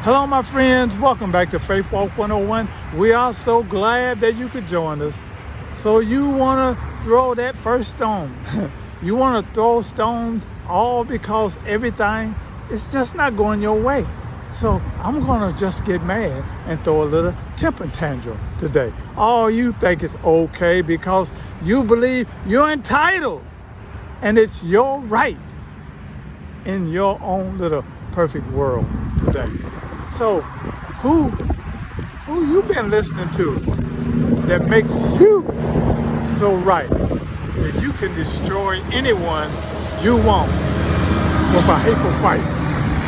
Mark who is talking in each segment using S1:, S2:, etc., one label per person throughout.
S1: Hello, my friends. Welcome back to Faithwalk 101. We are so glad that you could join us. So you want to throw that first stone. You want to throw stones all because everything is just not going your way. So I'm going to just get mad and throw a little temper tantrum today. Oh, you think it's okay because you believe you're entitled and it's your right in your own little perfect world today. So who you been listening to that makes you so right that you can destroy anyone you want with a hateful fight?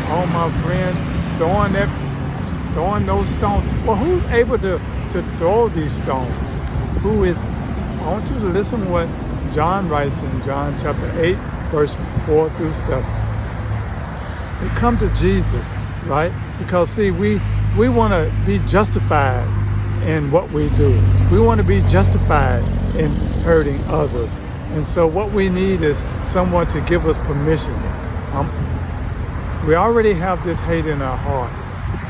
S1: All my friends throwing those stones. Well, who's able to throw these stones? Who is? I want you to listen to what John writes in John chapter 8, verse 4 through 7. We come to Jesus, right? Because see, we want to be justified in what we do. We want to be justified in hurting others. And so what we need is someone to give us permission. We already have this hate in our heart,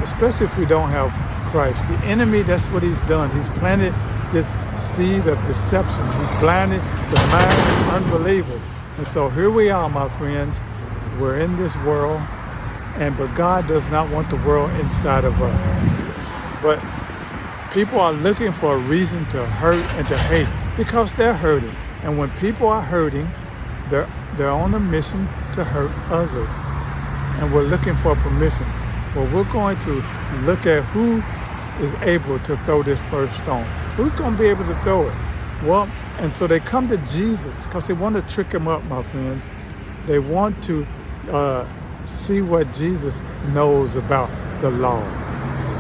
S1: especially if we don't have Christ. The enemy, that's what he's done. He's planted this seed of deception. He's blinded the minds of unbelievers. And so here we are, my friends. We're in this world, but God does not want the world inside of us. But people are looking for a reason to hurt and to hate because they're hurting. And when people are hurting, they're on a mission to hurt others. And we're looking for permission. Well, we're going to look at who is able to throw this first stone. Who's going to be able to throw it? Well, and so they come to Jesus because they want to trick him up, my friends. They want to see what Jesus knows about the law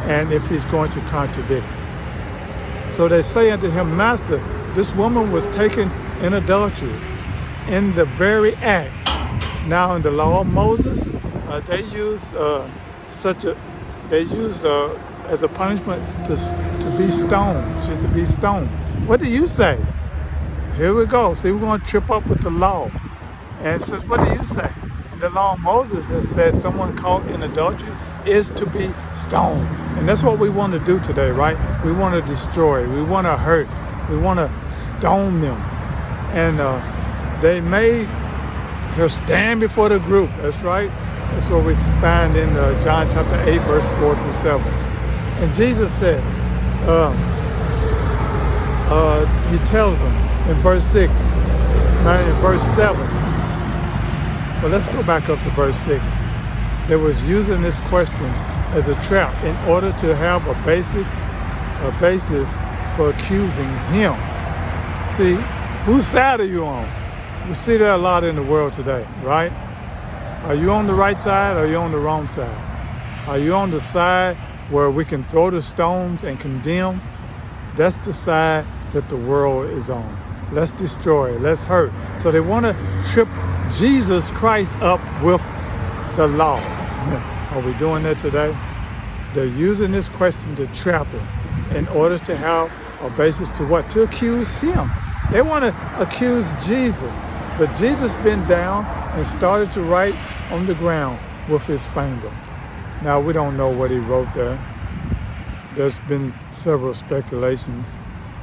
S1: and if he's going to contradict. So they say unto him, Master, this woman was taken in adultery in the very act. Now in the law of Moses, they use as a punishment to be stoned. She's to be stoned. What do you say? Here we go. See, we're going to trip up with the law. And it says, what do you say? In the law of Moses, it says someone caught in adultery is to be stoned. And that's what we want to do today, right? We want to destroy. We want to hurt. We want to stone them. And they made her stand before the group. That's right. That's what we find in John chapter 8, verse 4 through 7. And Jesus said, he tells them in verse 6, in verse 7. But let's go back up to verse 6. They was using this question as a trap in order to have a basis for accusing him. See, whose side are you on? We see that a lot in the world today, right? Are you on the right side or are you on the wrong side? Are you on the side where we can throw the stones and condemn? That's the side that the world is on. Let's destroy, let's hurt. So they want to trip Jesus Christ up with the law. Are we doing that today? They're using this question to trap him in order to have a basis to what? To accuse him. They want to accuse Jesus. But Jesus bent down and started to write on the ground with his finger. Now, we don't know what he wrote there. There's been several speculations,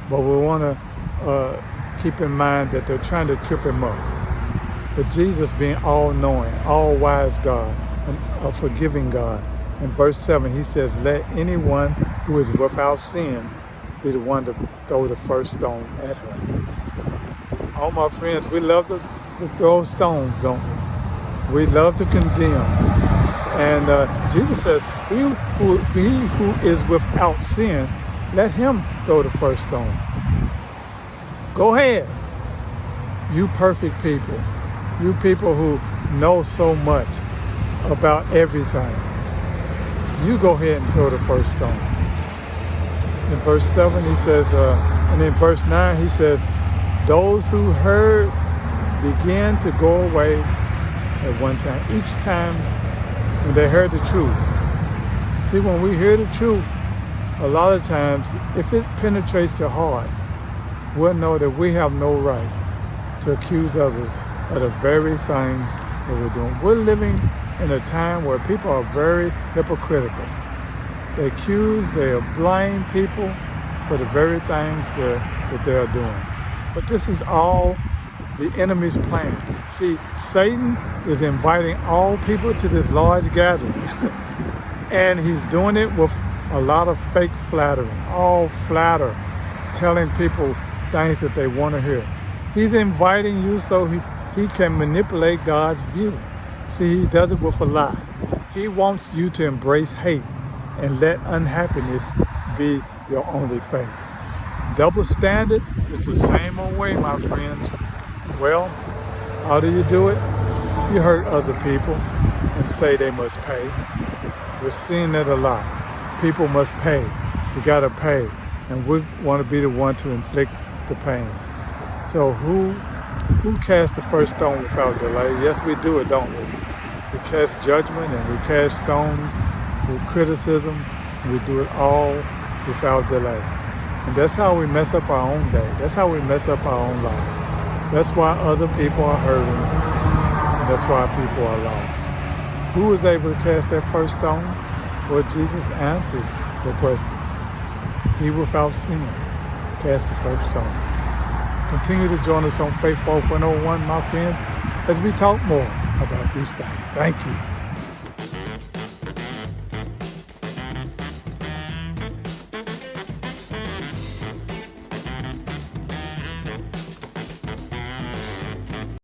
S1: but we want to keep in mind that they're trying to trip him up. But Jesus, being all-knowing, all-wise God, and a forgiving God, in verse 7, he says, let anyone who is without sin be the one to throw the first stone at her. All my friends, we love to throw stones, don't we? We love to condemn. And Jesus says, he who is without sin, let him throw the first stone. Go ahead. You perfect people. You people who know so much about everything. You go ahead and throw the first stone. In verse 7, he says, and in verse 9, he says, those who heard began to go away at one time. Each time when they heard the truth. See, when we hear the truth, a lot of times, if it penetrates the heart, we'll know that we have no right to accuse others of the very things that we're doing. We're living in a time where people are very hypocritical. They accuse, they blame people for the very things that they are doing. But this is all the enemy's plan. See, Satan is inviting all people to this large gathering. And he's doing it with a lot of fake flattering, all flatter, telling people things that they want to hear. He's inviting you so he can manipulate God's view. See, he does it with a lie. He wants you to embrace hate and let unhappiness be your only faith. Double standard is the same old way, my friends. Well, how do you do it? You hurt other people and say they must pay. We're seeing that a lot. People must pay. We gotta pay. And we want to be the one to inflict the pain. So who cast the first stone without delay? Yes, we do it, don't we? We cast judgment and we cast stones with criticism. We do it all without delay. And that's how we mess up our own day. That's how we mess up our own lives. That's why other people are hurting. And that's why people are lost. Who was able to cast that first stone? Well, Jesus answered the question. He without sin cast the first stone. Continue to join us on Faithwalk 101, my friends, as we talk more about these things. Thank you.